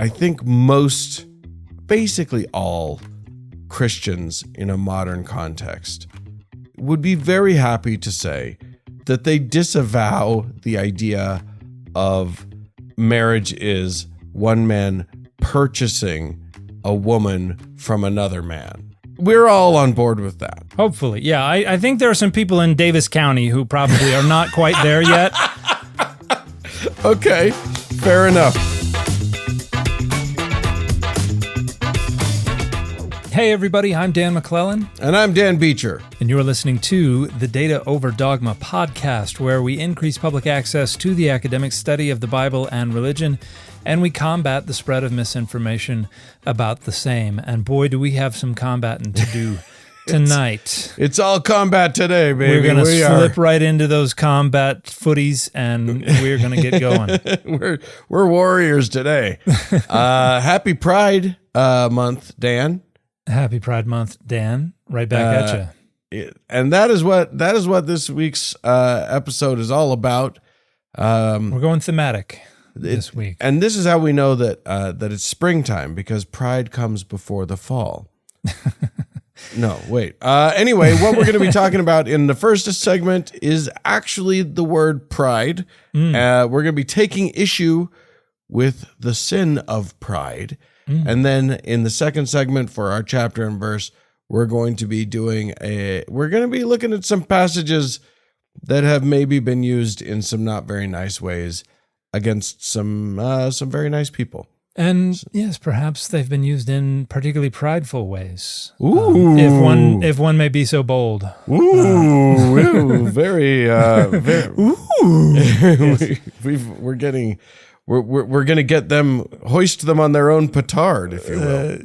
I think basically all Christians in a modern context would be very happy to say that they disavow the idea of marriage is one man purchasing a woman from another man. We're all on board with that. Hopefully. Yeah, I think there are some people in Davis County who probably are not quite there yet. Okay, fair enough. Hey everybody, I'm Dan McClellan. And I'm Dan Beecher. And you're listening to the Data Over Dogma podcast, where we increase public access to the academic study of the Bible and religion, and we combat the spread of misinformation about the same. And boy, do we have some combating to do tonight. It's all combat today, baby. We're going to slip right into those combat footies, and we're going to get going. We're warriors today. Happy Pride month, Dan. Happy Pride Month, Dan. Right back at you. And that is what this week's episode is all about. We're going thematic this week, and this is how we know that it's springtime, because Pride comes before the fall. No, wait. Anyway, what we're going to be talking about in the first segment is actually the word pride. We're going to be taking issue with the sin of pride. And then in the second segment for our chapter and verse, we're going to be looking at some passages that have maybe been used in some not very nice ways against some very nice people. And yes, perhaps they've been used in particularly prideful ways. Ooh. If one may be so bold. Ooh, very. Ooh. Yes. We're going to get them, hoist them on their own petard, if you will.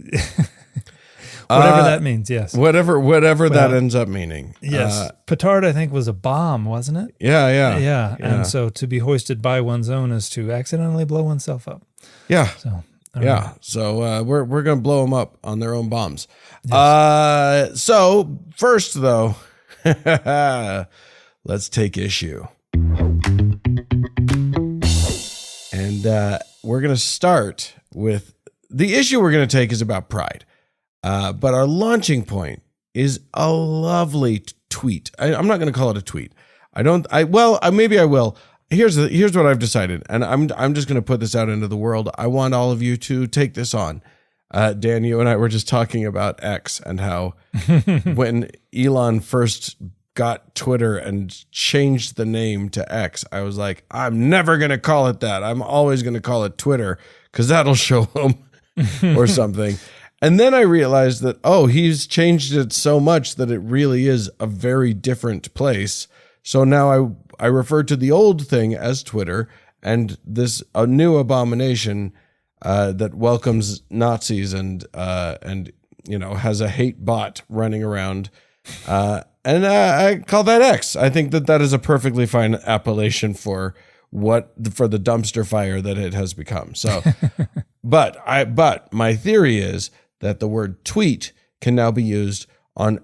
Whatever that means, yes. Whatever that ends up meaning. Yes. Petard, I think, was a bomb, wasn't it? Yeah. And so to be hoisted by one's own is to accidentally blow oneself up. Yeah. So, So we're going to blow them up on their own bombs. Yes. So first, though, let's take issue. And we're going to start with the issue we're going to take is about pride. But our launching point is a lovely tweet. I'm not going to call it a tweet. Maybe I will. Here's what I've decided. And I'm just going to put this out into the world. I want all of you to take this on. Dan, you and I were just talking about X and how when Elon first got Twitter and changed the name to X, I was like, I'm never going to call it that. I'm always going to call it Twitter because that'll show him or something. And then I realized that, he's changed it so much that it really is a very different place. So now I refer to the old thing as Twitter, and a new abomination that welcomes Nazis and has a hate bot running around. And I call that X. I think that is a perfectly fine appellation for the dumpster fire that it has become. So, but my theory is that the word tweet can now be used on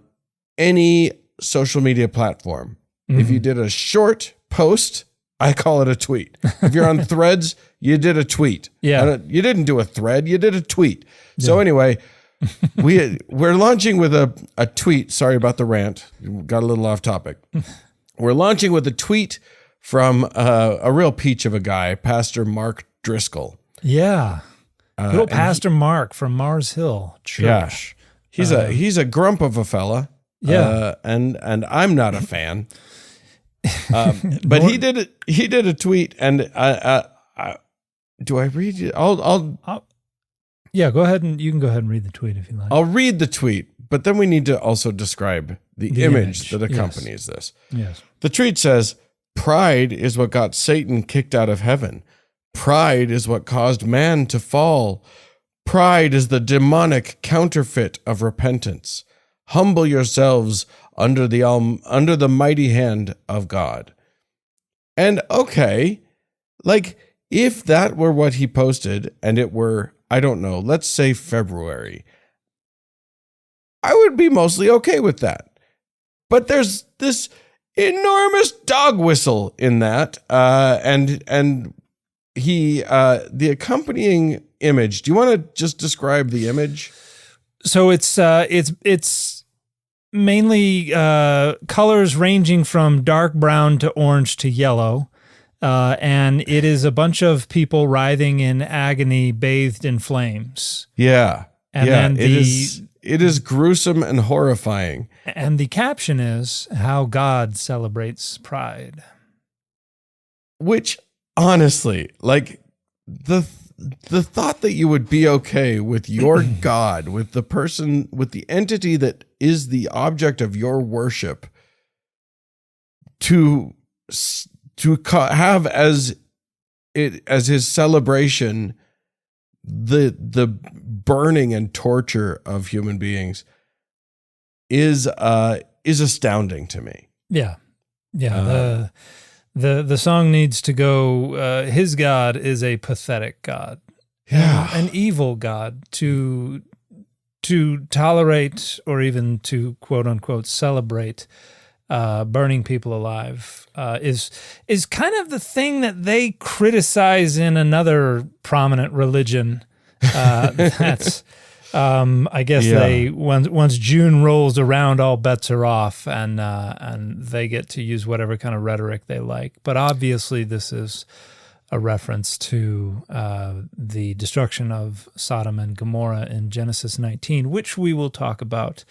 any social media platform. Mm-hmm. If you did a short post, I call it a tweet. If you're on Threads, you did a tweet. Yeah. You didn't do a thread, you did a tweet. Yeah. So anyway, we're launching with a tweet. Sorry about the rant. Got a little off topic. We're launching with a tweet from a real peach of a guy, Pastor Mark Driscoll. Yeah. Little Pastor Mark from Mars Hill Church. Yeah. He's a grump of a fella. Yeah. And I'm not a fan. But he did a tweet, and do I read it? Yeah, go ahead and you can go ahead and read the tweet if you like. I'll read the tweet, but then we need to also describe the image that accompanies this. Yes. The tweet says, "Pride is what got Satan kicked out of heaven. Pride is what caused man to fall. Pride is the demonic counterfeit of repentance. Humble yourselves under the mighty hand of God." And okay, like if that were what he posted and it were, I don't know, let's say February, I would be mostly okay with that. But there's this enormous dog whistle in that, and he the accompanying image. Do you want to just describe the image? So it's mainly colors ranging from dark brown to orange to yellow. And it is a bunch of people writhing in agony, bathed in flames. Yeah. And then it is gruesome and horrifying. And the caption is how God celebrates pride. Which, honestly, like the thought that you would be okay with your God, with the person, with the entity that is the object of your worship, to have as his celebration the burning and torture of human beings is astounding to me. Yeah. The song needs to go, his God is a pathetic God. Yeah. An evil God to tolerate or even to quote unquote celebrate burning people alive is kind of the thing that they criticize in another prominent religion. That's I guess they once June rolls around, all bets are off, and they get to use whatever kind of rhetoric they like. But obviously, this is a reference to the destruction of Sodom and Gomorrah in Genesis 19, which we will talk about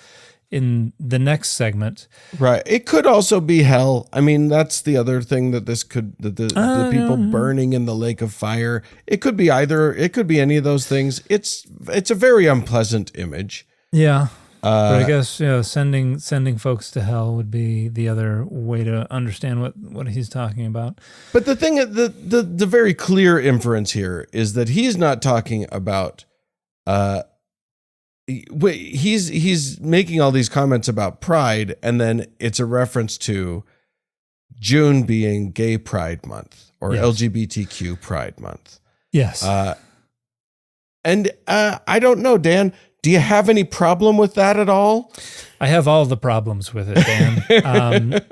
in the next segment. Right. It could also be hell. I mean, that's the other thing that this could, the people burning in the lake of fire. It could be either. It could be any of those things. It's a very unpleasant image. Yeah. But I guess sending folks to hell would be the other way to understand what he's talking about. But the thing, the very clear inference here is that he's not talking about. He's making all these comments about pride, and then it's a reference to June being Gay Pride Month or LGBTQ Pride Month. Yes. And I don't know, Dan. Do you have any problem with that at all? I have all the problems with it, Dan.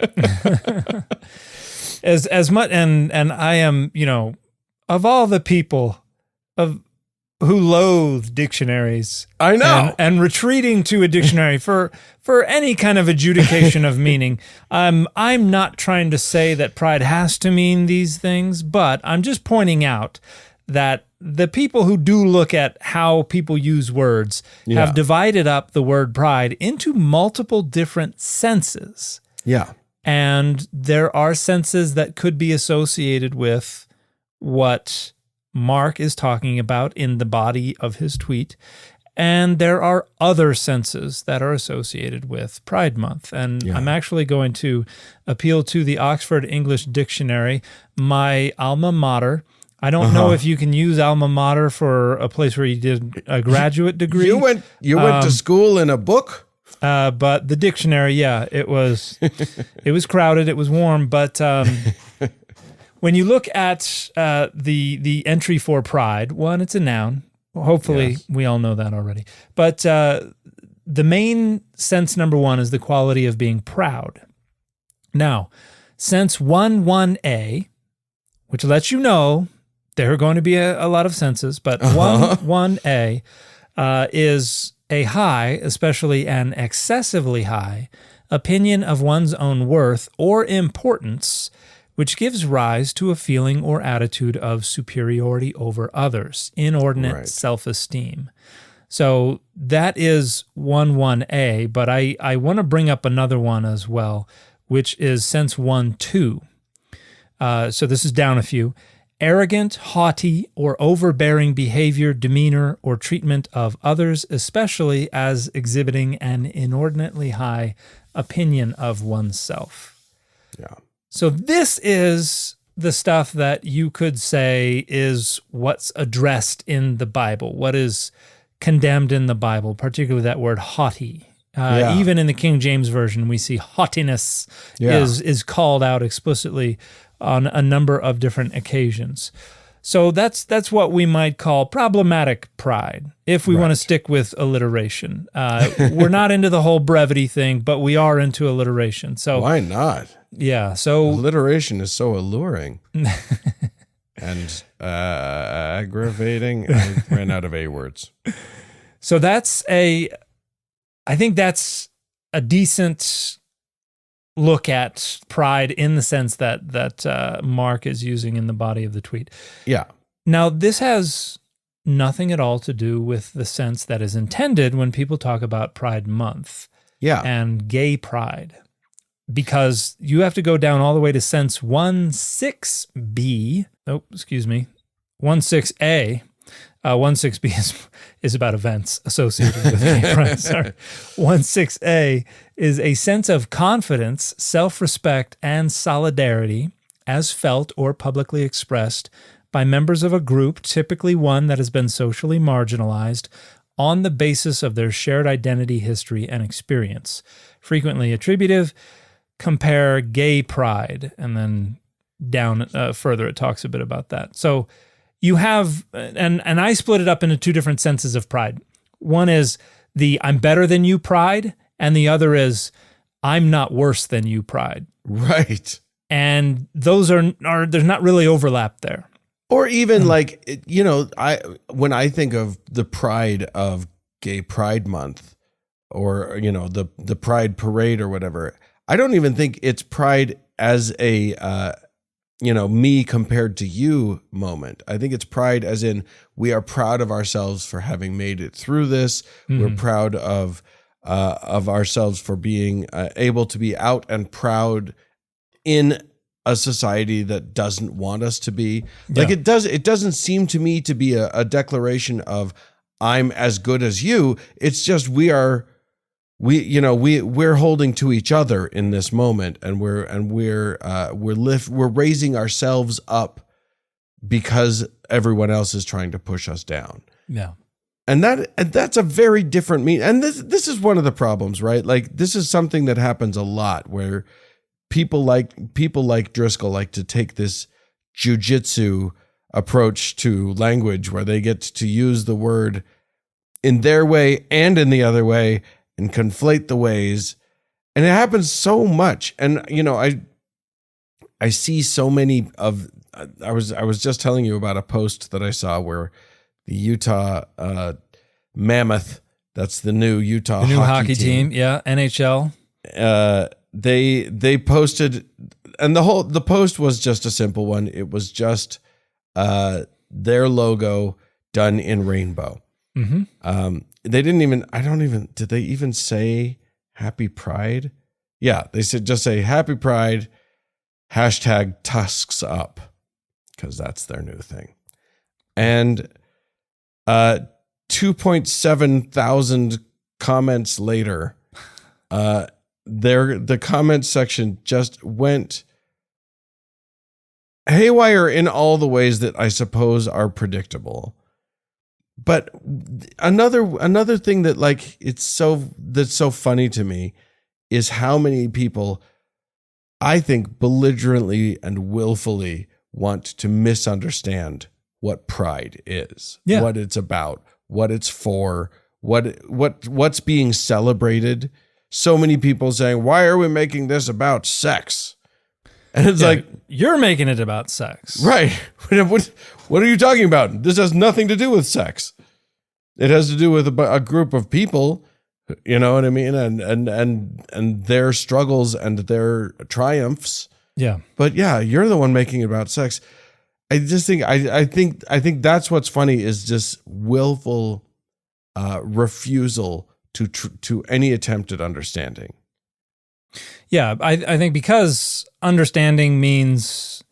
As much, and I am, of all the people who loathe dictionaries, I know, and retreating to a dictionary for any kind of adjudication of meaning. I'm not trying to say that pride has to mean these things, but I'm just pointing out that the people who do look at how people use words have divided up the word pride into multiple different senses. Yeah. And there are senses that could be associated with what Mark is talking about in the body of his tweet. And there are other senses that are associated with Pride Month. And I'm actually going to appeal to the Oxford English Dictionary, my alma mater. I don't know if you can use alma mater for a place where you did a graduate degree. You went to school in a book? But the dictionary, it was crowded, it was warm, but when you look at the entry for pride, one, it's a noun. Hopefully, we all know that already. But the main sense number one is the quality of being proud. Now, sense 1.1a, which lets you know there are going to be a lot of senses, but 1.1a is a high, especially an excessively high, opinion of one's own worth or importance, which gives rise to a feeling or attitude of superiority over others, inordinate self-esteem. So that is 1.1a, but I want to bring up another one as well, which is sense 1.2. So this is down a few. Arrogant, haughty, or overbearing behavior, demeanor, or treatment of others, especially as exhibiting an inordinately high opinion of oneself. Yeah. So this is the stuff that you could say is what's addressed in the Bible, what is condemned in the Bible, particularly that word haughty. Even in the King James Version, we see haughtiness is called out explicitly on a number of different occasions. So that's what we might call problematic pride, if we want to stick with alliteration. We're not into the whole brevity thing, but we are into alliteration. So why not? Yeah, so alliteration is so alluring. and aggravating. I ran out of A words. So I think that's a decent look at pride in the sense that Mark is using in the body of the tweet. Yeah. Now, this has nothing at all to do with the sense that is intended when people talk about Pride Month and gay pride, because you have to go down all the way to sense 16B. Oh, excuse me, 16A. 16B is about events associated with gay pride. Sorry. 16A is a sense of confidence, self-respect, and solidarity as felt or publicly expressed by members of a group, typically one that has been socially marginalized, on the basis of their shared identity, history, and experience. Frequently attributive, compare gay pride, and then down further it talks a bit about that. So you have, and I split it up into two different senses of pride. One is the I'm better than you pride, and the other is I'm not worse than you pride. Right. And those are there's not really overlap there. Or even like, when I think of the pride of Gay Pride Month or, the Pride Parade or whatever, I don't even think it's pride as a, me compared to you moment. I think it's pride as in we are proud of ourselves for having made it through this. Mm-hmm. We're proud of ourselves for being able to be out and proud in a society that doesn't want us to be. Like it doesn't seem to me to be a declaration of I'm as good as you. It's just we're holding to each other in this moment, and we're raising ourselves up because everyone else is trying to push us down. Yeah. And that's a very different meaning. And this is one of the problems, right? Like this is something that happens a lot where people like Driscoll like to take this jujitsu approach to language where they get to use the word in their way and in the other way and conflate the ways. And it happens so much. And, I see so many of, I was just telling you about a post that I saw where the Utah Mammoth, that's the new Utah hockey team. Yeah. NHL. They posted, and the post was just a simple one. It was just their logo done in rainbow. Mm-hmm. They didn't even, did they even say Happy Pride? Yeah, they said just say Happy Pride, #tusks up, because that's their new thing. And 2.7 thousand comments later, the comment section just went haywire in all the ways that I suppose are predictable. But another thing that that's so funny to me is how many people I think belligerently and willfully want to misunderstand what pride is, what it's about, what it's for, what's being celebrated. So many people saying, why are we making this about sex? And it's like, you're making it about sex. Right. What are you talking about? This has nothing to do with sex. It has to do with a group of people, you know what I mean? And their struggles and their triumphs. Yeah. But you're the one making it about sex. I just think, I think that's what's funny is just willful refusal to any attempt at understanding. Yeah, I think because understanding means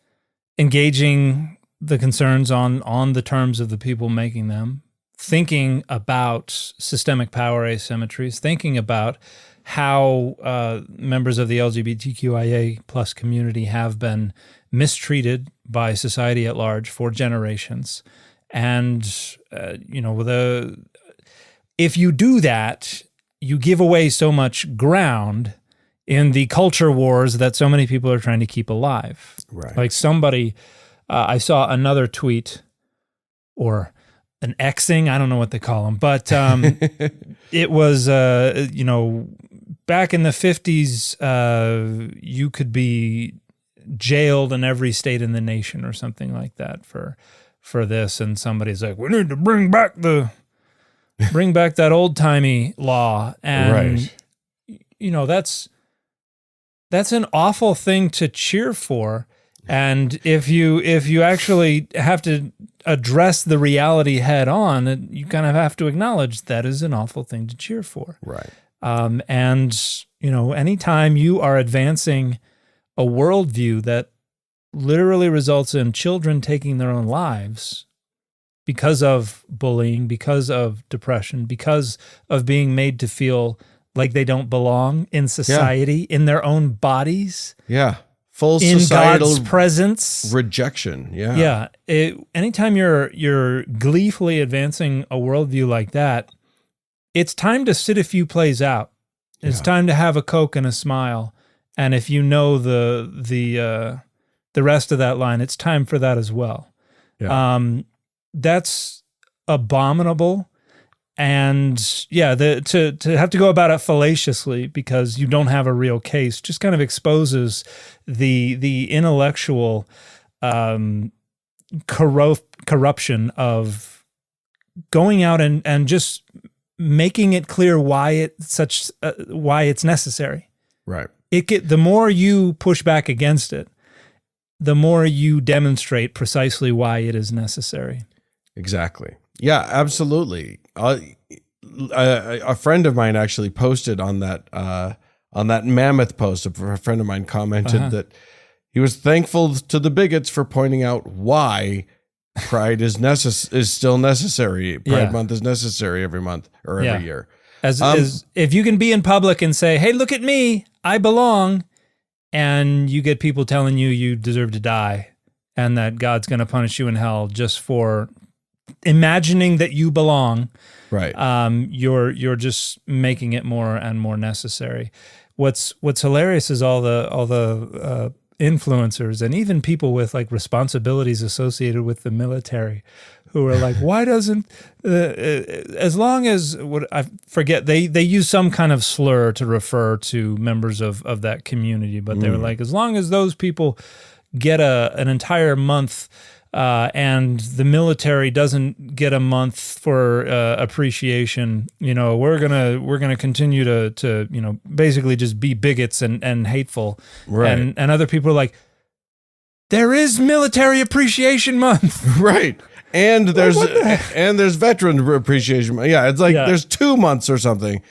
engaging the concerns on the terms of the people making them, thinking about systemic power asymmetries, thinking about how members of the LGBTQIA plus community have been mistreated by society at large for generations. And, if you do that, you give away so much ground in the culture wars that so many people are trying to keep alive. Right. Like somebody, I saw another tweet or an Xing, I don't know what they call them, but it was, back in the 50s, you could be jailed in every state in the nation or something like that for this, and somebody's like, we need to bring back that old-timey law. And Right. that's an awful thing to cheer for. And if you actually have to address the reality head on, you kind of have to acknowledge that is an awful thing to cheer for. Right. And anytime you are advancing a worldview that literally results in children taking their own lives because of bullying, because of depression, because of being made to feel like they don't belong in society, in their own bodies. Yeah. Full in societal God's presence. rejection. Yeah. Yeah. Anytime you're gleefully advancing a worldview like that, it's time to sit a few plays out. It's time to have a Coke and a smile. And if you know the rest of that line, it's time for that as well. Yeah. That's abominable. And to have to go about it fallaciously because you don't have a real case just kind of exposes the intellectual corruption of going out and just making it clear why it's necessary. Right. The more you push back against it, the more you demonstrate precisely why it is necessary. Exactly. Yeah, absolutely. A friend of mine actually posted on that mammoth post. A friend of mine commented that he was thankful to the bigots for pointing out why Pride is still necessary. Pride Month is necessary every month or every year. As if you can be in public and say, "Hey, look at me, I belong," and you get people telling you deserve to die and that God's going to punish you in hell just for imagining that you belong, right? You're just making it more and more necessary. What's hilarious is all the influencers and even people with like responsibilities associated with the military, who are like, why doesn't as long as what I forget they use some kind of slur to refer to members of that community, but they were like, as long as those people get an entire month. And the military doesn't get a month for appreciation, we're gonna continue to basically just be bigots and hateful, right? And other people are like, there is Military Appreciation Month, right? And there's Veteran Appreciation Month. Yeah, it's like there's 2 months or something,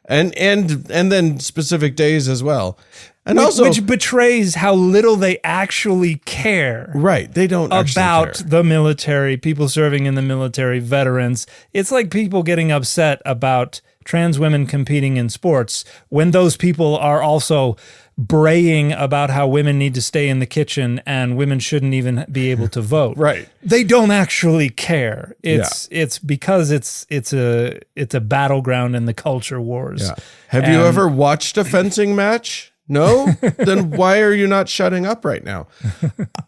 and then specific days as well. And which betrays how little they actually care. Right. They don't about care. The military, people serving in the military, veterans. It's like people getting upset about trans women competing in sports when those people are also braying about how women need to stay in the kitchen and women shouldn't even be able to vote. Right. They don't actually care. It's because it's a battleground in the culture wars. Yeah. Have you ever watched a fencing match? No? Then why are you not shutting up right now?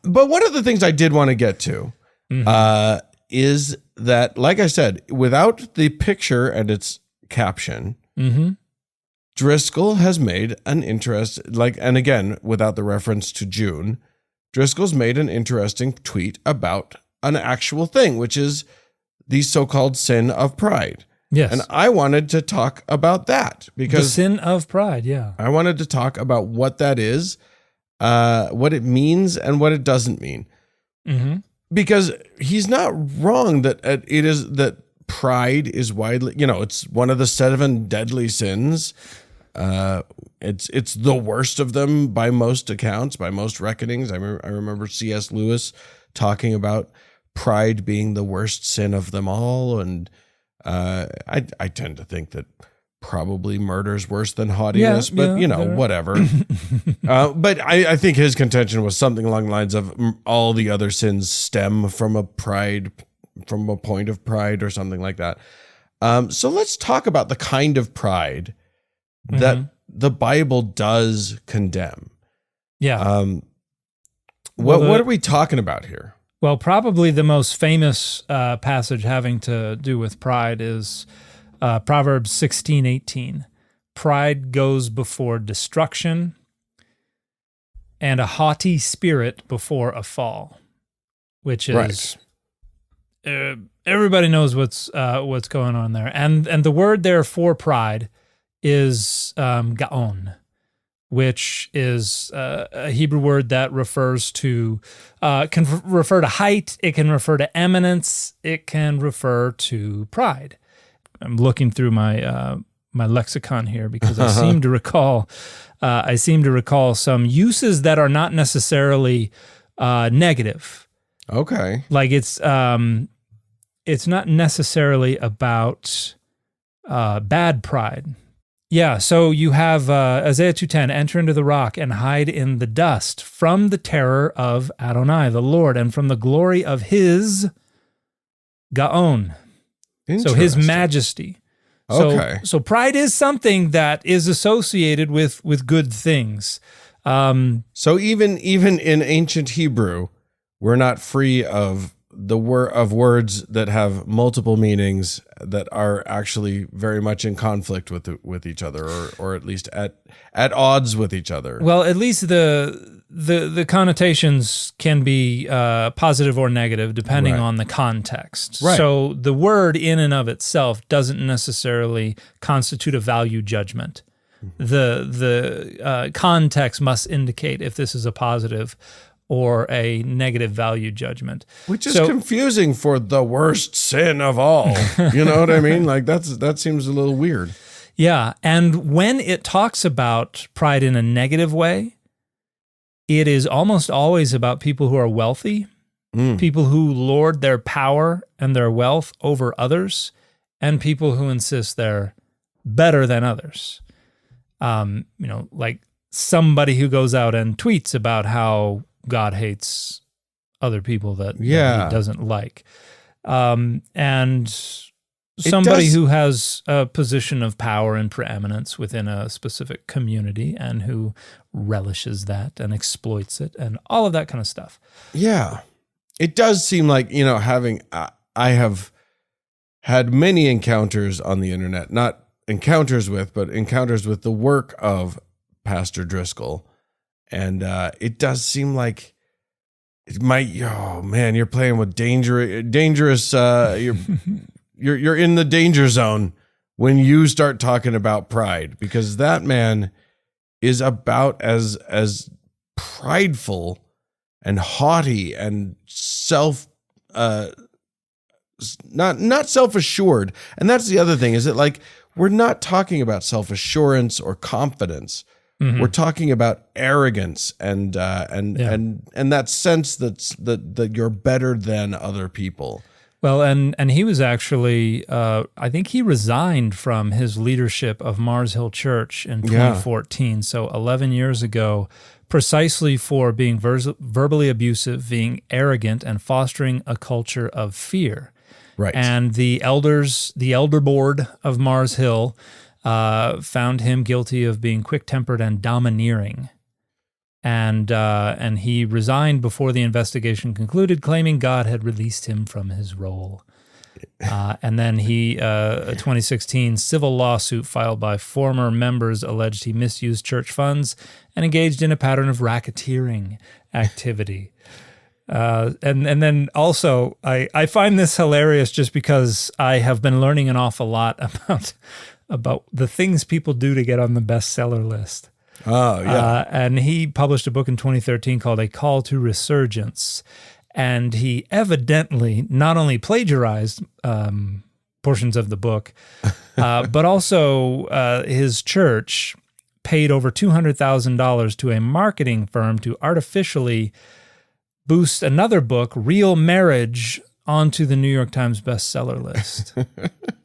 But one of the things I did want to get to is that, like I said, without the picture and its caption, Driscoll has made an and again, without the reference to June, Driscoll's made an interesting tweet about an actual thing, which is the so-called sin of pride. Yes. And I wanted to talk about that because the sin of pride, I wanted to talk about what that is, what it means and what it doesn't mean. Because he's not wrong that that pride is widely, it's one of the 7 deadly sins. It's the worst of them by most accounts, by most reckonings. I remember C.S. Lewis talking about pride being the worst sin of them all, and I tend to think that probably murder's worse than haughtiness, but whatever. But I think his contention was something along the lines of all the other sins stem from a point of pride or something like that. So let's talk about the kind of pride that the Bible does condemn. Yeah. What are we talking about here? Well, probably the most famous passage having to do with pride is Proverbs 16:18. Pride goes before destruction, and a haughty spirit before a fall, which is everybody knows what's going on there. And the word there for pride is gaon, which is a Hebrew word that refers to can refer to height. It can refer to eminence. It can refer to pride. I'm looking through my my lexicon here because I seem to recall some uses that are not necessarily negative. Okay. Like it's not necessarily about bad pride. Yeah, so you have Isaiah 2:10, enter into the rock and hide in the dust from the terror of Adonai, the Lord, and from the glory of his gaon. So his majesty. Okay. So pride is something that is associated with good things. So even in ancient Hebrew, we're not free of the words that have multiple meanings that are actually very much in conflict with each other, or at least at odds with each other. Well, at least the connotations can be positive or negative depending on the context. Right. So the word in and of itself doesn't necessarily constitute a value judgment. The context must indicate if this is a positive or a negative value judgment. Which is confusing for the worst sin of all. You know what I mean? Like that seems a little weird. Yeah, and when it talks about pride in a negative way, it is almost always about people who are wealthy, people who lord their power and their wealth over others, and people who insist they're better than others. Like somebody who goes out and tweets about how God hates other people that he doesn't like. And somebody who has a position of power and preeminence within a specific community and who relishes that and exploits it and all of that kind of stuff. Yeah. It does seem like, I have had many encounters on the internet, not encounters with, but encounters with the work of Pastor Driscoll. And it does seem like it might. Oh man, you're playing with dangerous. You're in the danger zone when you start talking about pride, because that man is about as prideful and haughty and not self-assured. And that's the other thing. Is it like we're not talking about self-assurance or confidence. We're talking about arrogance and that sense that you're better than other people. Well, and he was actually, I think he resigned from his leadership of Mars Hill Church in 2014, so 11 years ago, precisely for being verbally abusive, being arrogant, and fostering a culture of fear. Right. And the elder board of Mars Hill found him guilty of being quick-tempered and domineering. And he resigned before the investigation concluded, claiming God had released him from his role. And then a 2016 civil lawsuit filed by former members alleged he misused church funds and engaged in a pattern of racketeering activity. And then also, I find this hilarious just because I have been learning an awful lot about the things people do to get on the bestseller list. Oh, yeah. And he published a book in 2013 called A Call to Resurgence. And he evidently not only plagiarized portions of the book, but also his church paid over $200,000 to a marketing firm to artificially boost another book, Real Marriage, onto the New York Times bestseller list.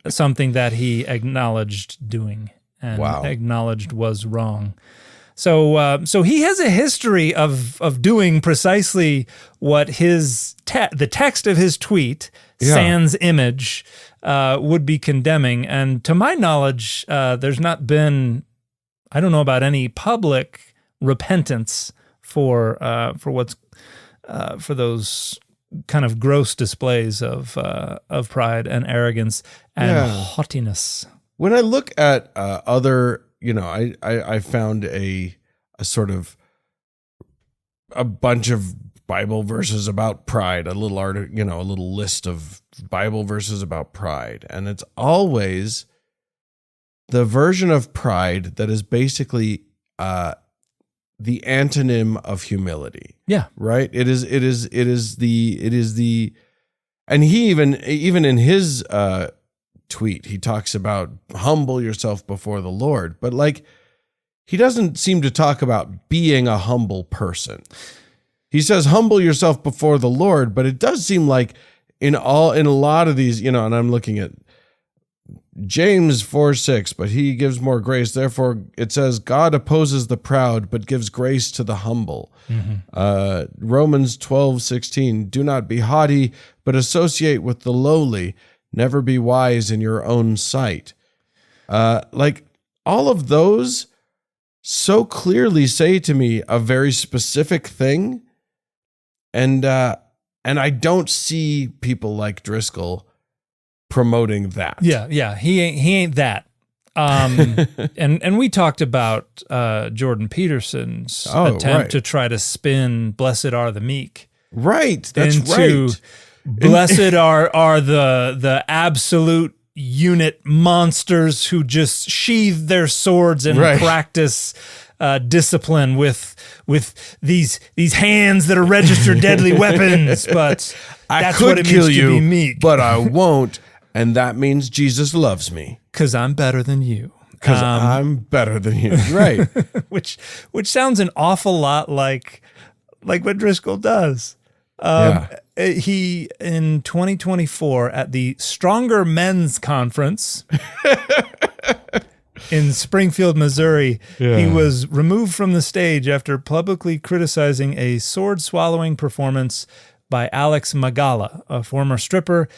Something that he acknowledged doing and acknowledged was wrong. So he has a history of doing precisely what the text of his tweet, sans image, would be condemning. And to my knowledge, there's not been, I don't know about any public repentance for those kind of gross displays of pride and arrogance and haughtiness. When I look at other, I found a sort of a bunch of Bible verses about pride, a little a little list of Bible verses about pride, and it's always the version of pride that is basically the antonym of humility. Yeah. Right? It is the and he even in his tweet, he talks about humble yourself before the Lord, but like he doesn't seem to talk about being a humble person. He says humble yourself before the Lord, but it does seem like in a lot of these, and I'm looking at James 4:6, but he gives more grace. Therefore, it says, God opposes the proud, but gives grace to the humble. Mm-hmm. Romans 12:16, do not be haughty, but associate with the lowly. Never be wise in your own sight. Like all of those so clearly say to me a very specific thing. And I don't see people like Driscoll promoting that. Yeah, he ain't that. And we talked about Jordan Peterson's attempt to try to spin "Blessed are the meek." Right, that's into right. Blessed are the absolute unit monsters who just sheathe their swords and practice discipline with these hands that are registered deadly weapons. But that's what it means to be meek. But I won't, and that means Jesus loves me. Because I'm better than you. Because I'm better than you. Right. which sounds an awful lot like what Driscoll does. He, in 2024, at the Stronger Men's Conference in Springfield, Missouri, he was removed from the stage after publicly criticizing a sword-swallowing performance by Alex Magala, a former stripper.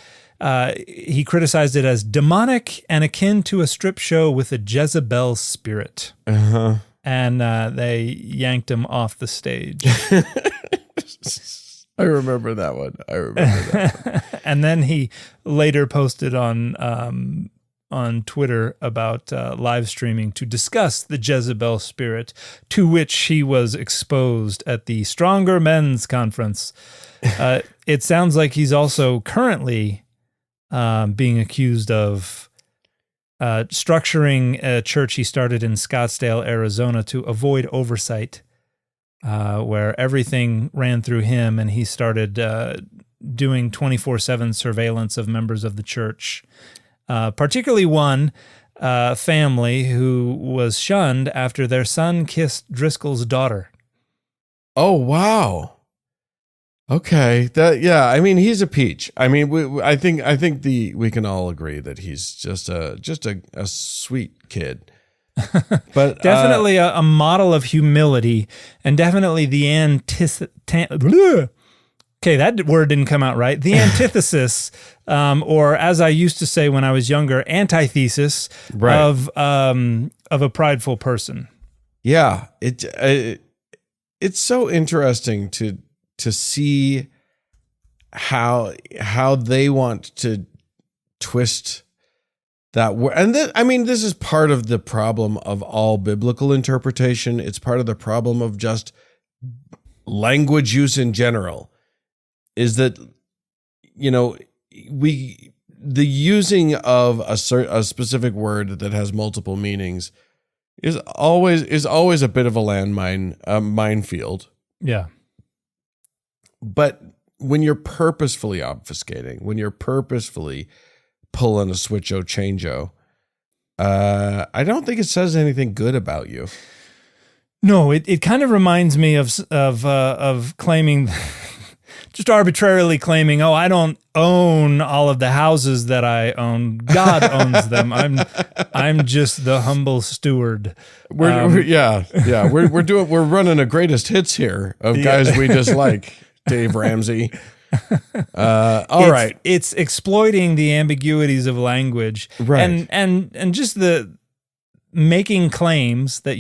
He criticized it as demonic and akin to a strip show with a Jezebel spirit. Uh-huh. And they yanked him off the stage. I remember that one. And then he later posted on Twitter about live streaming to discuss the Jezebel spirit, to which he was exposed at the Stronger Men's Conference. It sounds like he's also currently being accused of structuring a church he started in Scottsdale, Arizona, to avoid oversight, where everything ran through him, and he started doing 24/7 surveillance of members of the church, particularly one family who was shunned after their son kissed Driscoll's daughter. Oh, wow. Okay. I mean, he's a peach. I mean, I think we can all agree that he's just a sweet kid. But definitely a model of humility, and definitely the okay, that word didn't come out right. The antithesis, or as I used to say when I was younger, antithesis of a prideful person. Yeah, it's so interesting to see how they want to twist that word. And this is part of the problem of all biblical interpretation. It's part of the problem of just language use in general, is that, the using of a specific word that has multiple meanings is always a bit of a landmine, a minefield. Yeah. But when you're purposefully obfuscating, when you're purposefully pulling a switcho chango, I don't think it says anything good about you. No, it kind of reminds me of claiming, just arbitrarily claiming, I don't own all of the houses that I own. God owns them. I'm just the humble steward. We're running a greatest hits here of guys we dislike. Dave Ramsey. All right. It's exploiting the ambiguities of language, right? And just the making claims that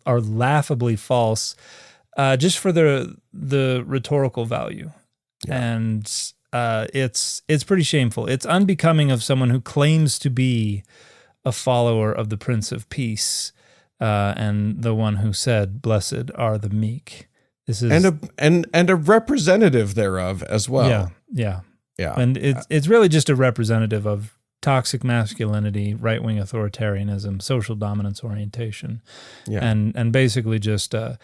are laughably false, just for the rhetorical value, and it's pretty shameful. It's unbecoming of someone who claims to be a follower of the Prince of Peace, and the one who said, "Blessed are the meek." This is and a representative thereof as well. Yeah. Yeah. And it's really just a representative of toxic masculinity, right-wing authoritarianism, social dominance orientation, and basically just a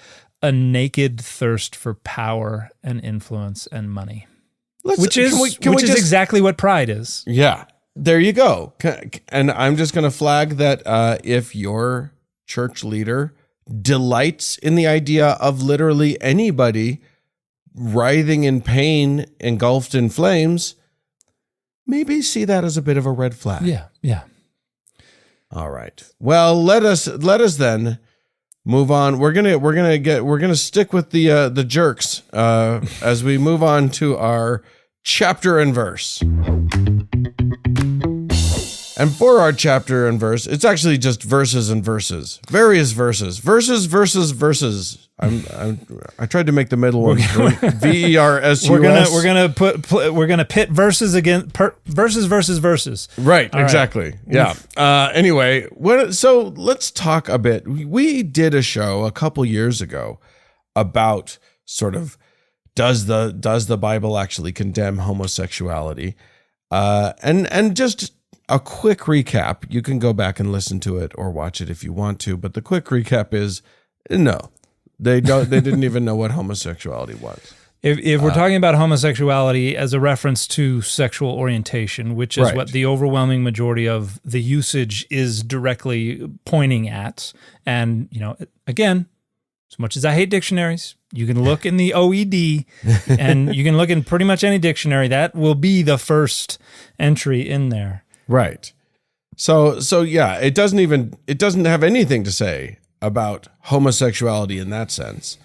naked thirst for power and influence and money, which is exactly what pride is. Yeah, there you go. And I'm just going to flag that if your church leader delights in the idea of literally anybody writhing in pain, engulfed in flames, maybe see that as a bit of a red flag. Yeah. All right. Well, let us then move on. We're gonna stick with the jerks as we move on to our chapter and verse. And for our chapter and verse, it's actually just verses and verses, various verses, verses. I tried to make the middle one VERSUS. We're gonna pit verses against verses. Right, All exactly. Right. Yeah. Anyway, so let's talk a bit. We did a show a couple years ago about sort of does the Bible actually condemn homosexuality? And just a quick recap. You can go back and listen to it or watch it if you want to, but the quick recap is no. They didn't even know what homosexuality was. If we're talking about homosexuality as a reference to sexual orientation, which is what the overwhelming majority of the usage is directly pointing at, and again, as much as I hate dictionaries, you can look in the OED and you can look in pretty much any dictionary. That will be the first entry in there. Right. So yeah, it doesn't have anything to say about homosexuality in that sense.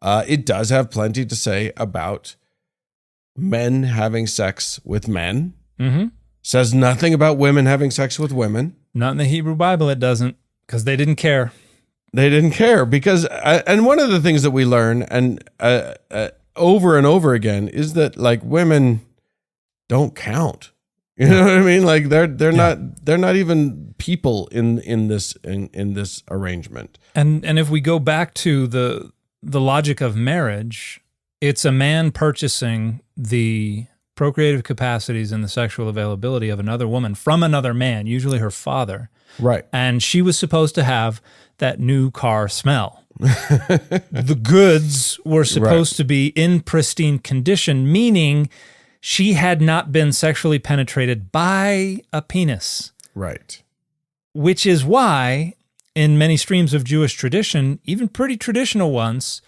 It does have plenty to say about men having sex with men. Mm-hmm. Says nothing about women having sex with women. Not in the Hebrew Bible, it doesn't, because they didn't care. They didn't care because, and one of the things that we learn and over and over again is that like women don't count. You know what I mean? Like they're not even people in this arrangement. And if we go back to the logic of marriage, it's a man purchasing the procreative capacities and the sexual availability of another woman from another man, usually her father. Right. And she was supposed to have that new car smell. The goods were supposed to be in pristine condition, meaning she had not been sexually penetrated by a penis. Right. Which is why, in many streams of Jewish tradition, even pretty traditional ones,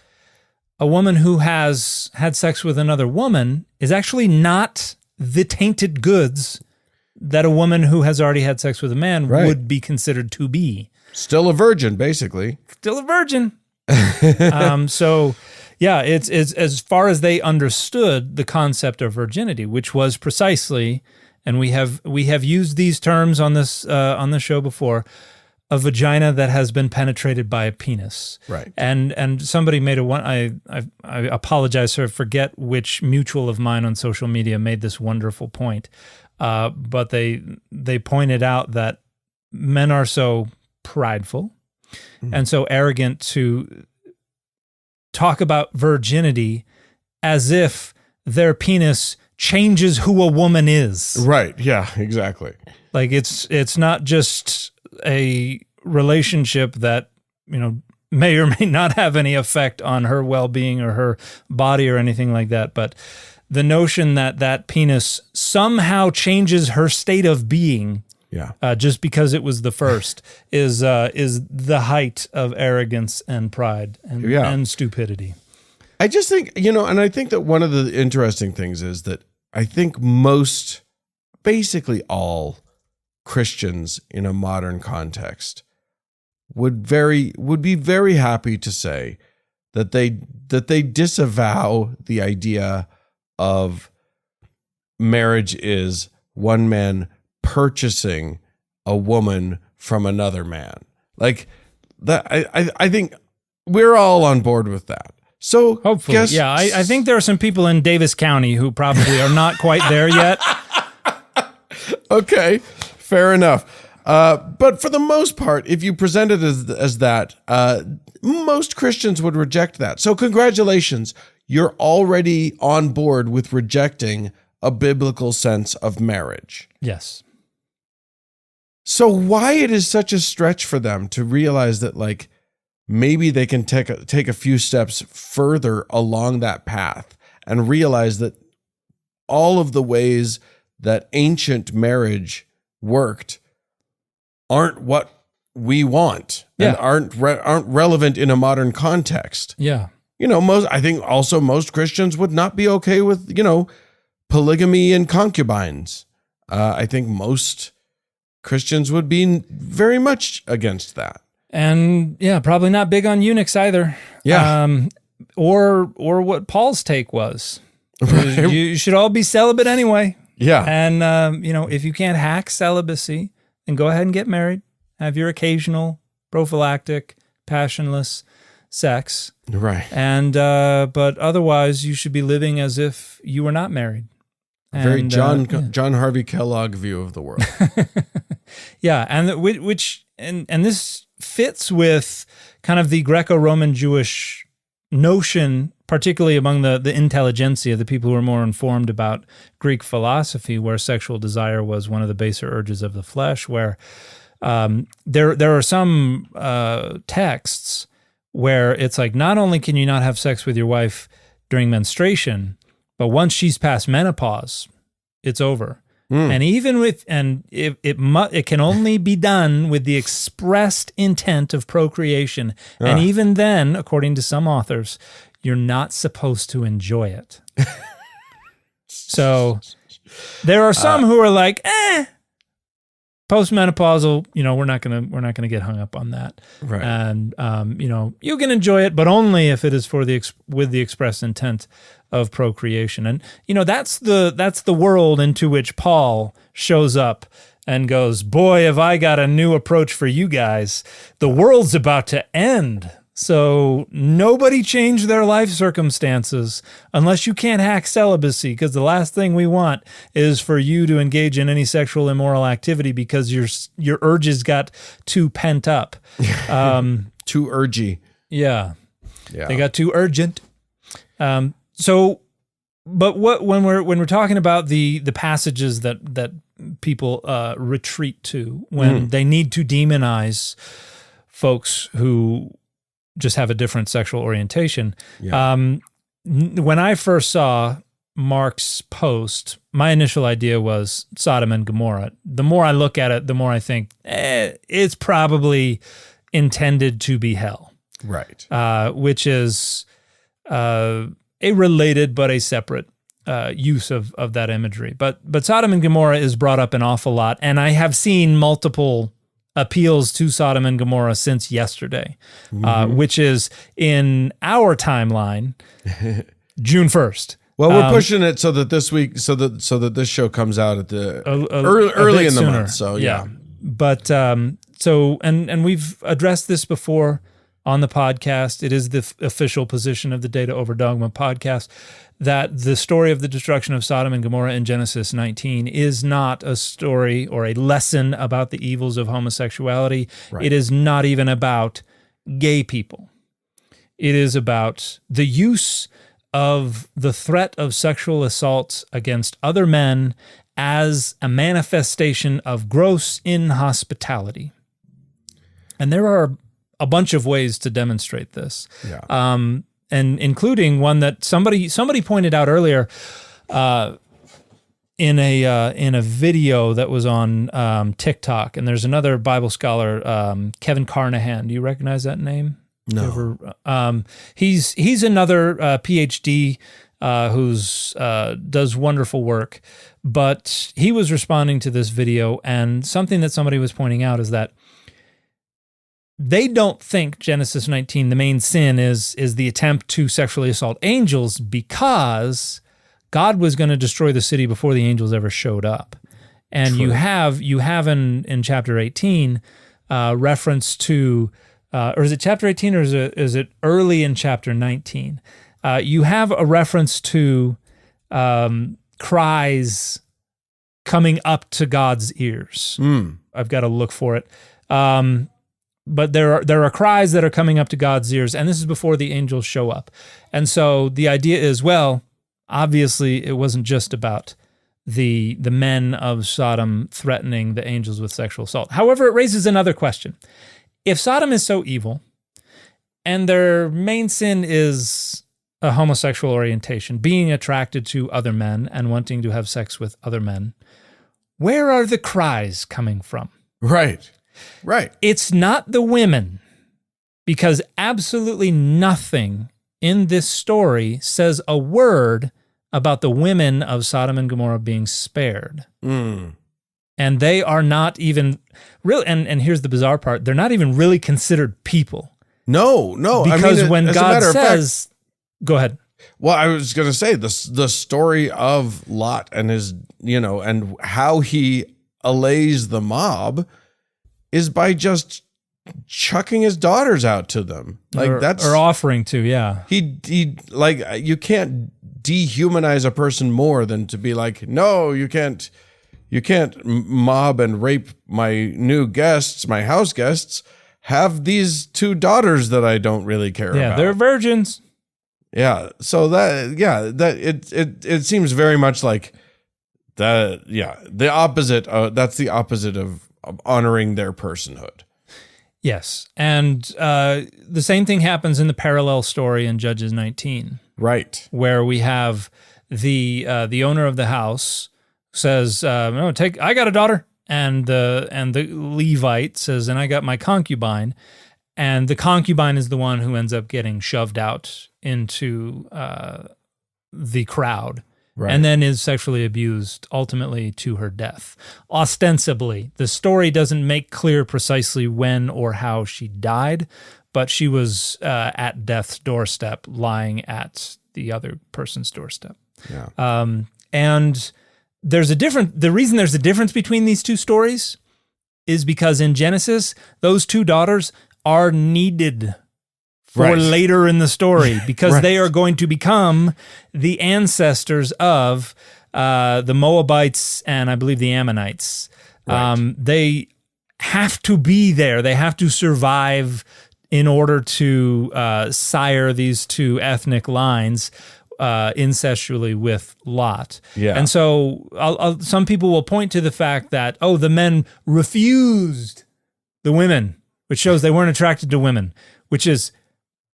a woman who has had sex with another woman is actually not the tainted goods that a woman who has already had sex with a man would be considered to be. Still a virgin, basically. Still a virgin. So, yeah, it's as far as they understood the concept of virginity, which was precisely, and we have used these terms on this on the show before, a vagina that has been penetrated by a penis. Right. And somebody made I apologize, sir, I forget which mutual of mine on social media made this wonderful point. But they pointed out that men are so prideful and so arrogant to talk about virginity as if their penis changes who a woman is. Right. Yeah, exactly. Like it's not just a relationship that, may or may not have any effect on her well-being or her body or anything like that, but the notion that penis somehow changes her state of being, just because it was the first, is the height of arrogance and pride and stupidity. I just think, and I think that one of the interesting things is that I think basically all Christians in a modern context would be very happy to say that they disavow the idea of marriage is one man purchasing a woman from another man. Like that, I think we're all on board with that. So hopefully, I think there are some people in Davis County who probably are not quite there yet. Okay, fair enough. But for the most part, if you present it as that, most Christians would reject that. So congratulations, you're already on board with rejecting a biblical sense of marriage. Yes. So why it is such a stretch for them to realize that, like, maybe they can take a few steps further along that path and realize that all of the ways that ancient marriage worked aren't what we want and aren't relevant in a modern context. Yeah. I think also most Christians would not be okay with, polygamy and concubines. I think most Christians would be very much against that. And probably not big on eunuchs either. Yeah. Or what Paul's take was. Right. You should all be celibate anyway. Yeah. And, if you can't hack celibacy, then go ahead and get married. Have your occasional prophylactic, passionless sex. Right. And, but otherwise you should be living as if you were not married. Very John Harvey Kellogg view of the world. Yeah. And which this fits with kind of the Greco-Roman Jewish notion, particularly among the intelligentsia, the people who are more informed about Greek philosophy, where sexual desire was one of the baser urges of the flesh, where there are some texts where it's like, not only can you not have sex with your wife during menstruation, but once she's past menopause, it's over. And even it can only be done with the expressed intent of procreation. And even then, according to some authors, you're not supposed to enjoy it. So there are some who are like, postmenopausal, we're not gonna get hung up on that. Right. And you can enjoy it, but only if it is with the express intent of procreation. And that's the world into which Paul shows up and goes, boy, have I got a new approach for you guys. The world's about to end. So nobody change their life circumstances unless you can't hack celibacy, because the last thing we want is for you to engage in any sexual immoral activity because your urges got too pent up. Too urgy. Yeah. They got too urgent. So, but when we're talking about the passages that people retreat to when they need to demonize folks who just have a different sexual orientation. Yeah. When I first saw Mark's post, my initial idea was Sodom and Gomorrah. The more I look at it, the more I think it's probably intended to be hell. Right. Which is a related but a separate use of that imagery. But Sodom and Gomorrah is brought up an awful lot, and I have seen multiple appeals to Sodom and Gomorrah since yesterday, which is in our timeline, June 1st. Well, we're pushing it so that this week, so that this show comes out at the early in the month. So yeah. But so we've addressed this before on the podcast. It is the official position of the Data Over Dogma podcast that the story of the destruction of Sodom and Gomorrah in Genesis 19 is not a story or a lesson about the evils of homosexuality. Right. It is not even about gay people. It is about the use of the threat of sexual assault against other men as a manifestation of gross inhospitality. And there are a bunch of ways to demonstrate this. Yeah. And including one that somebody pointed out earlier in a video that was on TikTok. And there's another Bible scholar, Kevin Carnahan. Do you recognize that name? No. He's another PhD who's does wonderful work. But he was responding to this video, and something that somebody was pointing out is that they don't think Genesis 19, the main sin, is the attempt to sexually assault angels, because God was going to destroy the city before the angels ever showed up. And True. you have in chapter 18 reference to, or is it chapter 18 or is it early in chapter 19? You have a reference to cries coming up to God's ears. I've got to look for it. But there are cries that are coming up to God's ears, and this is before the angels show up. And so the idea is, well, obviously it wasn't just about the men of Sodom threatening the angels with sexual assault. However, it raises another question. If Sodom is so evil, and their main sin is a homosexual orientation, being attracted to other men and wanting to have sex with other men, where are the cries coming from? Right. It's not the women, because absolutely nothing in this story says a word about the women of Sodom and Gomorrah being spared. And they are not even really, and here's the bizarre part, they're not even really considered people. No. Because when God says, go ahead. Well, I was going to say the story of Lot and his, and how he allays the mob is by just chucking his daughters out to them. Or offering to, yeah. He like, you can't dehumanize a person more than to be like, no, you can't mob and rape my new guests, my house guests. Have these two daughters that I don't really care about. Yeah, they're virgins. Yeah. So it seems very much like that. Yeah. The opposite. That's the opposite of honoring their personhood. Yes. And the same thing happens in the parallel story in Judges 19. Right. Where we have the owner of the house says, no, I got a daughter. And the Levite says, and I got my concubine. And the concubine is the one who ends up getting shoved out into the crowd. Right. And then is sexually abused, ultimately to her death. Ostensibly, the story doesn't make clear precisely when or how she died, but she was at death's doorstep, lying at the other person's doorstep. Yeah. And the reason there's a difference between these two stories is because in Genesis, those two daughters are needed for later in the story, because they are going to become the ancestors of the Moabites and I believe the Ammonites. Right. They have to be there. They have to survive in order to sire these two ethnic lines incestually with Lot. Yeah. And so some people will point to the fact that, the men refused the women, which shows they weren't attracted to women, which is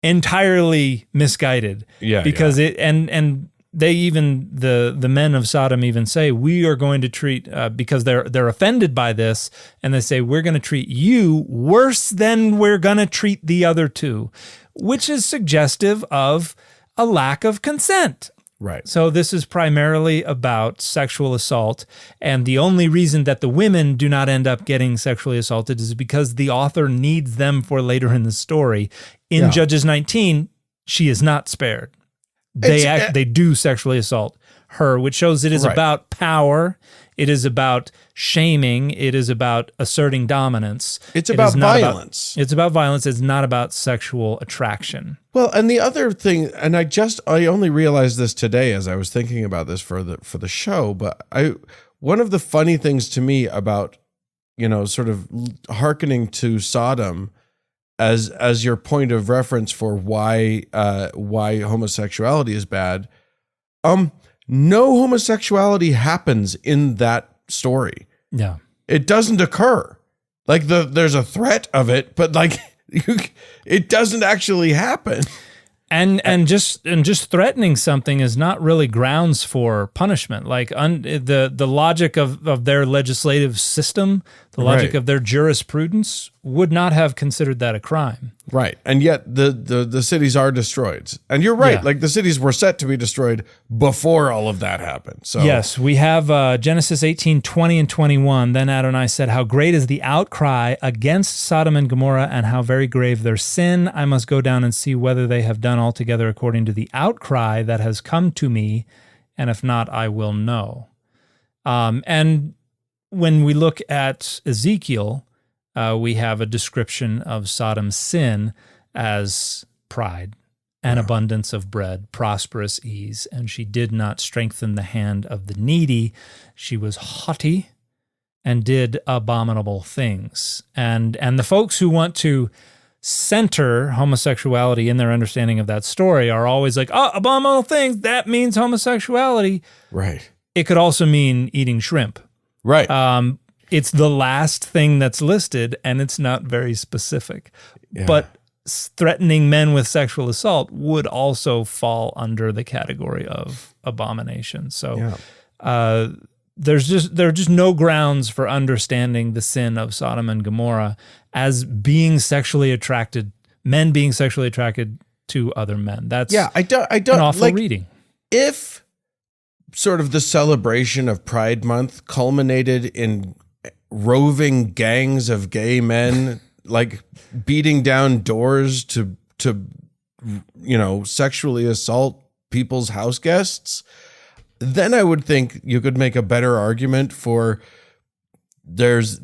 entirely misguided. Yeah. Because and they even, the men of Sodom even say, we are going to treat, because they're offended by this, and they say, we're going to treat you worse than we're going to treat the other two, which is suggestive of a lack of consent. Right. So this is primarily about sexual assault, and the only reason that the women do not end up getting sexually assaulted is because the author needs them for later in the story. In Judges 19, she is not spared. They do sexually assault her, which shows it is about power. It is about shaming. It is about asserting dominance. It's about violence. It's about violence. It's not about sexual attraction. Well, and the other thing, and I only realized this today as I was thinking about this for the show, but one of the funny things to me about, sort of hearkening to Sodom as your point of reference for why homosexuality is bad, no homosexuality happens in that story. Yeah. It doesn't occur. Like there's a threat of it, but like it doesn't actually happen. And just threatening something is not really grounds for punishment. Like the logic of their legislative system, the logic of their jurisprudence would not have considered that a crime. Right. And yet the cities are destroyed. And you're right. Yeah. Like the cities were set to be destroyed before all of that happened. So yes, we have Genesis 18:20 and 21. Then Adonai said, how great is the outcry against Sodom and Gomorrah, and how very grave their sin. I must go down and see whether they have done altogether according to the outcry that has come to me, and if not, I will know. And when we look at Ezekiel, we have a description of Sodom's sin as pride, an abundance of bread, prosperous ease, and she did not strengthen the hand of the needy. She was haughty and did abominable things. And the folks who want to center homosexuality in their understanding of that story are always like, oh, abominable things, that means homosexuality. Right. It could also mean eating shrimp. Right. It's the last thing that's listed, and it's not very specific. Yeah. But threatening men with sexual assault would also fall under the category of abomination. So there are just no grounds for understanding the sin of Sodom and Gomorrah as being sexually attracted, men being sexually attracted to other men. That's I don't an awful reading. If sort of the celebration of Pride Month culminated in roving gangs of gay men like beating down doors to sexually assault people's house guests, then I would think you could make a better argument for there's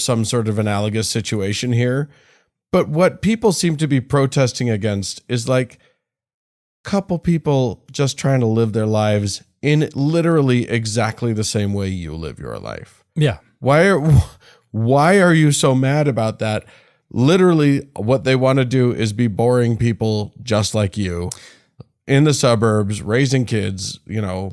some sort of analogous situation here. But what people seem to be protesting against is like couple people just trying to live their lives in literally exactly the same way you live your life. Yeah. Why are you so mad about that? Literally what they want to do is be boring people just like you in the suburbs, raising kids,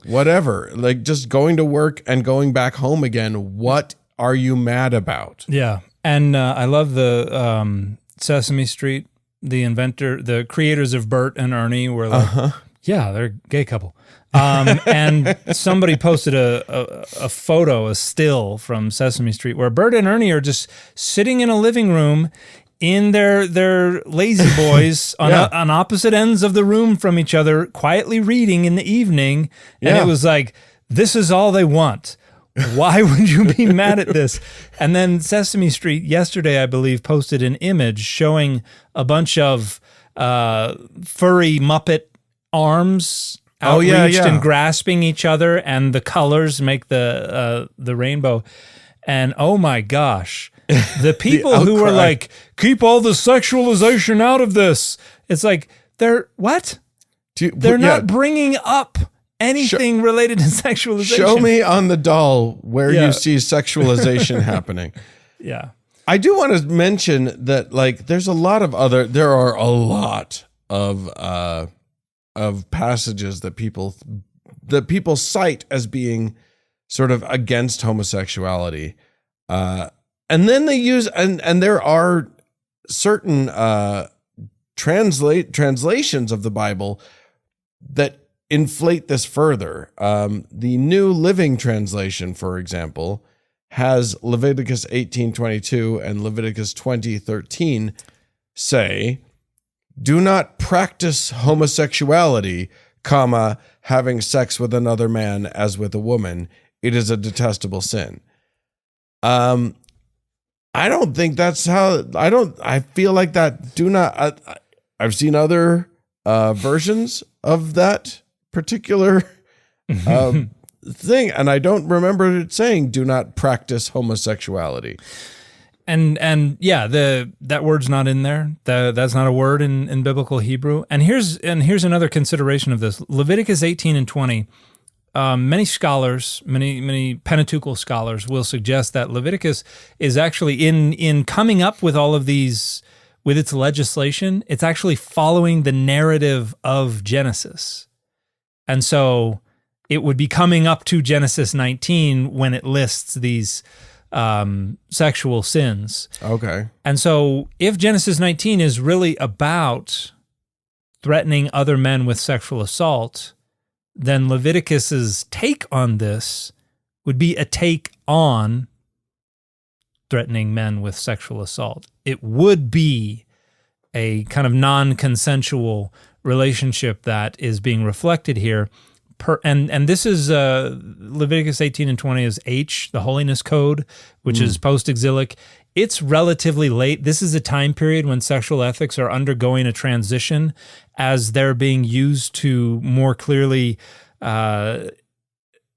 whatever, like just going to work and going back home again. What are you mad about? Yeah. And I love the Sesame Street, the creators of Bert and Ernie were like, yeah, they're a gay couple. And somebody posted a photo, a still from Sesame Street where Bert and Ernie are just sitting in a living room in their lazy boys on opposite ends of the room from each other, quietly reading in the evening. And it was like, this is all they want. Why would you be mad at this? And then Sesame Street yesterday, I believe, posted an image showing a bunch of furry Muppet arms outreached and grasping each other, and the colors make the rainbow. And oh my gosh, the people who were like, keep all the sexualization out of this. It's like, they're not bringing up anything related to sexualization. Show me on the doll where you see sexualization happening. Yeah. I do want to mention that like there are a lot of passages that people cite as being sort of against homosexuality. And then they use and there are certain translations of the Bible that inflate this further. The New Living Translation, for example, has Leviticus 18:22 and Leviticus 20:13 say, "Do not practice homosexuality, having sex with another man as with a woman. It is a detestable sin." I don't think that's how. I feel like that. I've seen other versions of that particular thing, and I don't remember it saying "do not practice homosexuality." And that word's not in there. That's not a word in biblical Hebrew. And here's another consideration of this. Leviticus 18 and 20. Many scholars, many Pentateuchal scholars will suggest that Leviticus is actually in coming up with all of these, with its legislation, it's actually following the narrative of Genesis. And so it would be coming up to Genesis 19 when it lists these sexual sins. Okay. And so if Genesis 19 is really about threatening other men with sexual assault, then Leviticus's take on this would be a take on threatening men with sexual assault. It would be a kind of non-consensual relationship that is being reflected here. And this is Leviticus 18 and 20 is H, the Holiness Code, which is post-exilic. It's relatively late. This is a time period when sexual ethics are undergoing a transition as they're being used to more clearly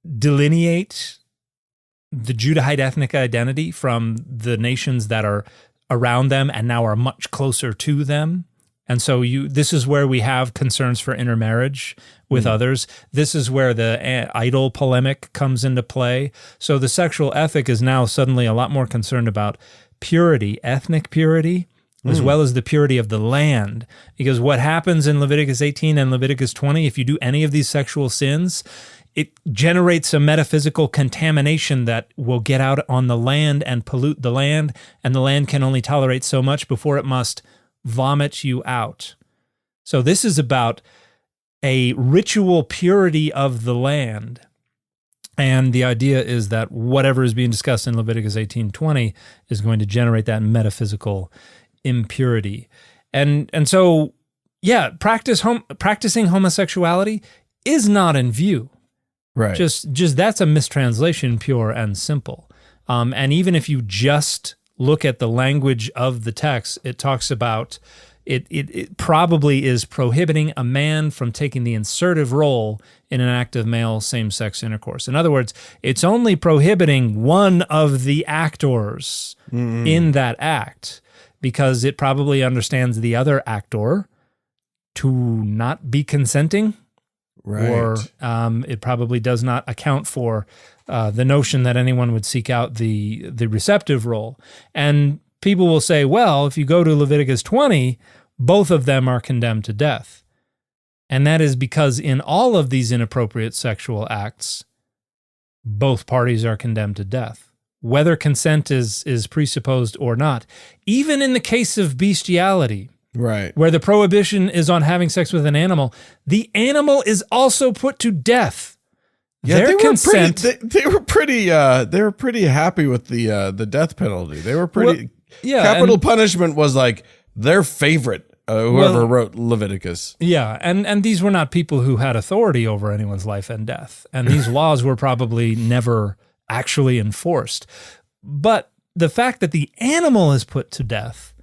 delineate the Judahite ethnic identity from the nations that are around them and now are much closer to them. And so this is where we have concerns for intermarriage with others. This is where the idol polemic comes into play. So the sexual ethic is now suddenly a lot more concerned about purity, ethnic purity, as well as the purity of the land. Because what happens in Leviticus 18 and Leviticus 20, if you do any of these sexual sins, it generates a metaphysical contamination that will get out on the land and pollute the land, and the land can only tolerate so much before it must vomit you out. So this is about a ritual purity of the land. And the idea is that whatever is being discussed in Leviticus 18:20 is going to generate that metaphysical impurity. And so, yeah, practicing homosexuality is not in view. Right. Just that's a mistranslation, pure and simple. And even if you just look at the language of the text, it talks about it probably is prohibiting a man from taking the insertive role in an act of male same-sex intercourse. In other words, it's only prohibiting one of the actors in that act, because it probably understands the other actor to not be consenting. Right. Or it probably does not account for the notion that anyone would seek out the receptive role. And people will say, well, if you go to Leviticus 20, both of them are condemned to death. And that is because in all of these inappropriate sexual acts, both parties are condemned to death, whether consent is presupposed or not. Even in the case of bestiality, right, where the prohibition is on having sex with an animal, the animal is also put to death. Yeah, Their consent. They were pretty happy with the death penalty. They were pretty. Yeah, capital punishment was like their favorite. Whoever wrote Leviticus. Yeah, and these were not people who had authority over anyone's life and death, and these laws were probably never actually enforced. But the fact that the animal is put to death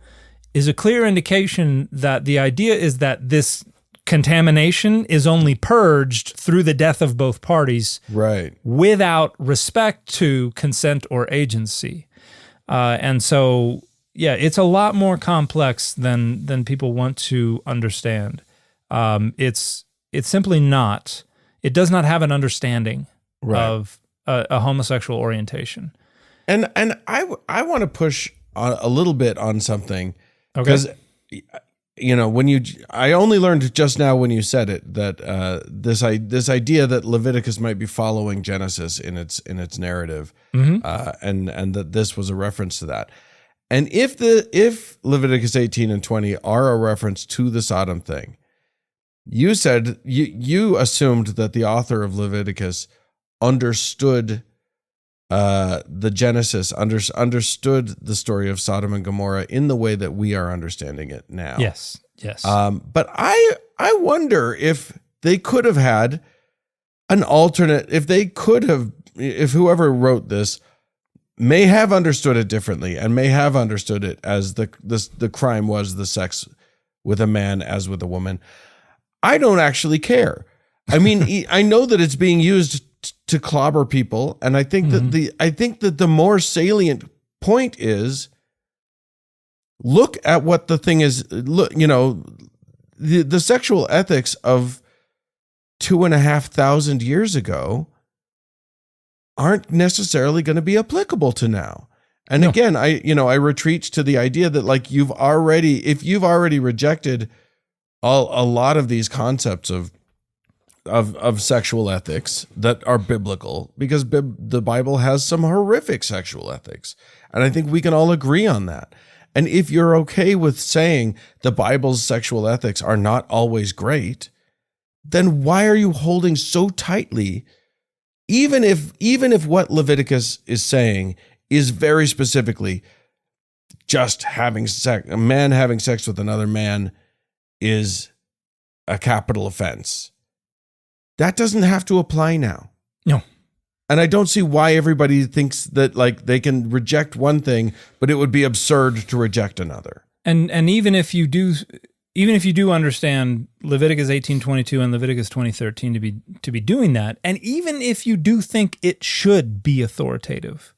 is a clear indication that the idea is that this contamination is only purged through the death of both parties, right, without respect to consent or agency. And so, yeah, it's a lot more complex than people want to understand. It's simply not. It does not have an understanding of a homosexual orientation. And I want to push a little bit on something. Because, I only learned just now when you said it that this idea that Leviticus might be following Genesis in its narrative, and that this was a reference to that. And if Leviticus 18 and 20 are a reference to the Sodom thing, you said you assumed that the author of Leviticus understood the Genesis, understood the story of Sodom and Gomorrah in the way that we are understanding it now. Yes. But I wonder if they could have had an alternate, if whoever wrote this may have understood it differently and may have understood it as the crime was the sex with a man as with a woman. I don't actually care. I mean, I know that it's being used to clobber people, and I think that the more salient point is look at what the thing is. Look, the sexual ethics of 2,500 years ago aren't necessarily going to be applicable to now. And again, I retreat to the idea that like if you've already rejected a lot of these concepts of sexual ethics that are biblical, because the Bible has some horrific sexual ethics. And I think we can all agree on that. And if you're okay with saying the Bible's sexual ethics are not always great, then why are you holding so tightly, even if what Leviticus is saying is very specifically just having sex, a man having sex with another man is a capital offense. That doesn't have to apply now. No. And I don't see why everybody thinks that like they can reject one thing, but it would be absurd to reject another. And even if you do understand Leviticus 18:22 and Leviticus 20:13 to be doing that, and even if you do think it should be authoritative,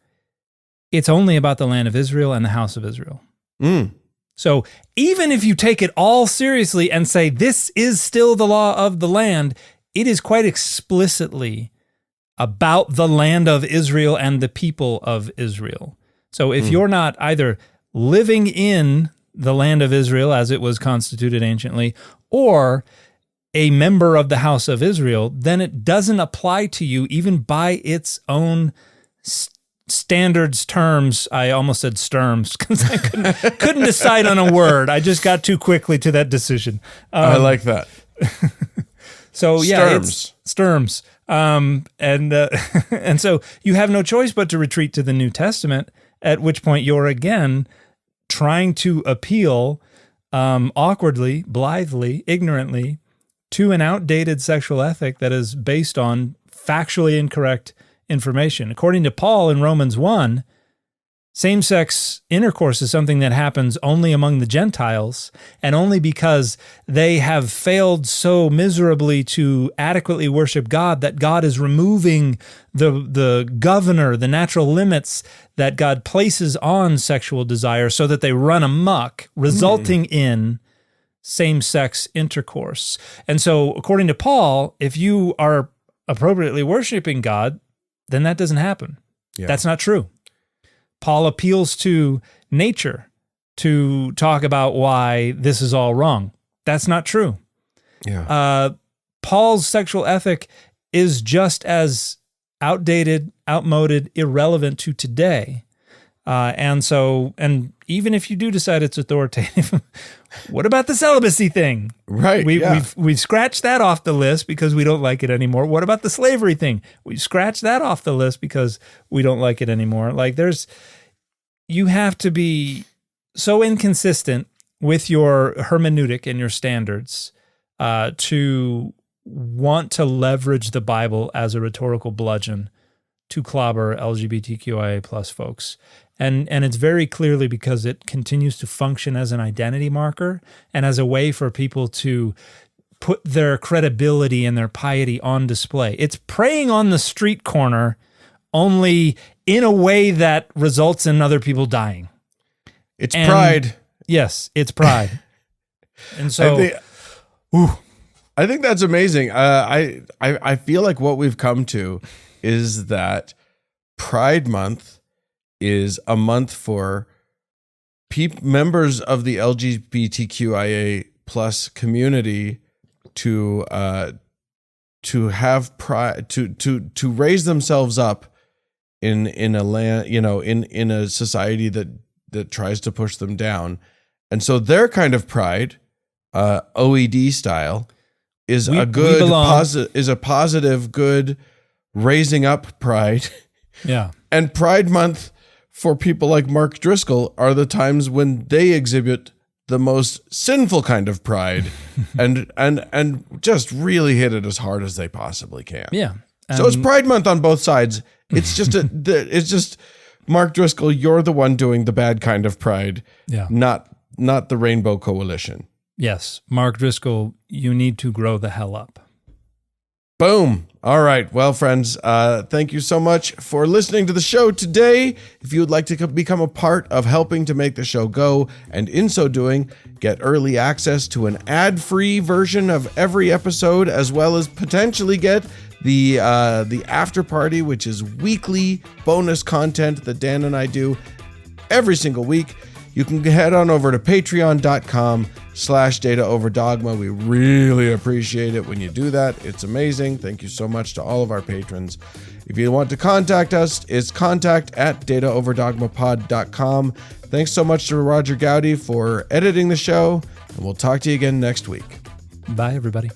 it's only about the land of Israel and the house of Israel. So even if you take it all seriously and say this is still the law of the land, it is quite explicitly about the land of Israel and the people of Israel. So if you're not either living in the land of Israel as it was constituted anciently, or a member of the house of Israel, then it doesn't apply to you even by its own standards, terms. I almost said sturms because I couldn't decide on a word. I just got too quickly to that decision. I like that. So yeah, Sturms. it's sturms. And so you have no choice but to retreat to the New Testament, at which point you're again trying to appeal awkwardly, blithely, ignorantly to an outdated sexual ethic that is based on factually incorrect information. According to Paul in Romans 1, same-sex intercourse is something that happens only among the Gentiles, and only because they have failed so miserably to adequately worship God that God is removing the governor, the natural limits that God places on sexual desire so that they run amok, resulting in same-sex intercourse. And so, according to Paul, if you are appropriately worshiping God, then that doesn't happen. Yeah. That's not true. Paul appeals to nature to talk about why this is all wrong. That's not true. Yeah. Paul's sexual ethic is just as outdated, outmoded, irrelevant to today. And even if you do decide it's authoritative, what about the celibacy thing? Right. We've scratched that off the list because we don't like it anymore. What about the slavery thing? We scratched that off the list because we don't like it anymore. Like you have to be so inconsistent with your hermeneutic and your standards to want to leverage the Bible as a rhetorical bludgeon to clobber LGBTQIA plus folks. And it's very clearly because it continues to function as an identity marker and as a way for people to put their credibility and their piety on display. It's preying on the street corner, only in a way that results in other people dying. It's pride. Yes, it's pride. And so I think that's amazing. I feel like what we've come to is that Pride Month is a month for members of the LGBTQIA plus community to have pride, to raise themselves up in a land, in a society that tries to push them down. And so their kind of pride, OED style, is a positive, good raising up pride. Yeah. And Pride Month for people like Mark Driscoll are the times when they exhibit the most sinful kind of pride and just really hit it as hard as they possibly can. Yeah. So it's Pride Month on both sides. It's just it's just Mark Driscoll, you're the one doing the bad kind of pride, not the Rainbow Coalition. Yes, Mark Driscoll, you need to grow the hell up. Boom. All right. Well, friends, thank you so much for listening to the show today. If you would like to become a part of helping to make the show go, and in so doing, get early access to an ad-free version of every episode, as well as potentially get the after party, which is weekly bonus content that Dan and I do every single week, you can head on over to patreon.com/dataoverdogma. We really appreciate it when you do that. It's amazing. Thank you so much to all of our patrons. If you want to contact us, it's contact@dataoverdogmapod.com. Thanks so much to Roger Gowdy for editing the show, and we'll talk to you again next week. Bye, everybody.